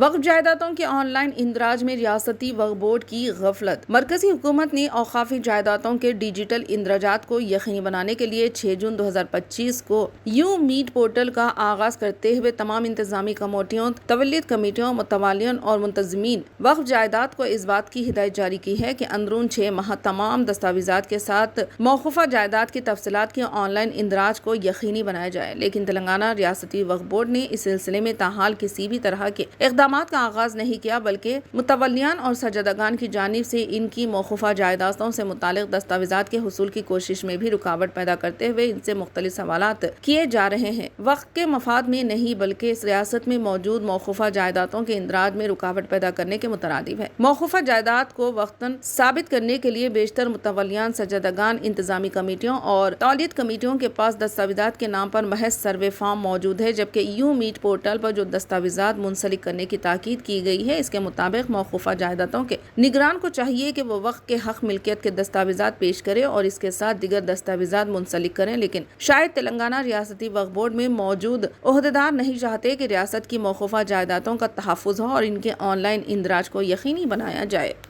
وقف جائیدادوں کے on line اندراج میں ریاستی وقف بورڈ کی غفلت۔ مرکزی حکومت نے اوقافی جائیدادوں کے ڈیجیٹل اندراجات کو یقینی بنانے کے لیے 6 جون 2025 کو یو میٹ پورٹل کا آغاز کرتے ہوئے تمام انتظامی کمیٹیوں، تولیت کمیٹیوں، متولیان اور منتظمین وقف جائیداد کو اس بات کی ہدایت جاری کی ہے کہ اندرون 6 ماہ تمام دستاویزات کے ساتھ موقوفہ جائیداد کی تفصیلات کے آن لائن اندراج کو یقینی بنایا جائے، لیکن تلنگانہ ریاستی وقف بورڈ نے اس سلسلے میں تاحال کسی بھی طرح کے اقدامات کا آغاز نہیں کیا، بلکہ متولیان اور سرجدگان کی جانب سے ان کی موقوفہ جائیدادوں سے متعلق دستاویزات کے حصول کی کوشش میں بھی رکاوٹ پیدا کرتے ہوئے ان سے مختلف سوالات کیے جا رہے ہیں۔ وقت کے مفاد میں نہیں بلکہ اس ریاست میں موجود موقوفہ جائیدادوں کے اندراج میں رکاوٹ پیدا کرنے کے مترادف ہے۔ موقوفہ جائیداد کو وقتاً ثابت کرنے کے لیے بیشتر متولیان، سرجدگان، انتظامی کمیٹیوں اور تولیت کمیٹیوں کے پاس دستاویزات کے نام پر محض سروے فارم موجود ہے، جبکہ یو میٹ پورٹل پر جو دستاویزات منسلک کرنے کی تاکید کی گئی ہے، اس کے مطابق موقوفہ جائیدادوں کے نگران کو چاہیے کہ وہ وقف کے حق ملکیت کے دستاویزات پیش کرے اور اس کے ساتھ دیگر دستاویزات منسلک کریں، لیکن شاید تلنگانہ ریاستی وقف بورڈ میں موجود عہدیدار نہیں چاہتے کہ ریاست کی موقوفہ جائیدادوں کا تحفظ ہو اور ان کے آن لائن اندراج کو یقینی بنایا جائے۔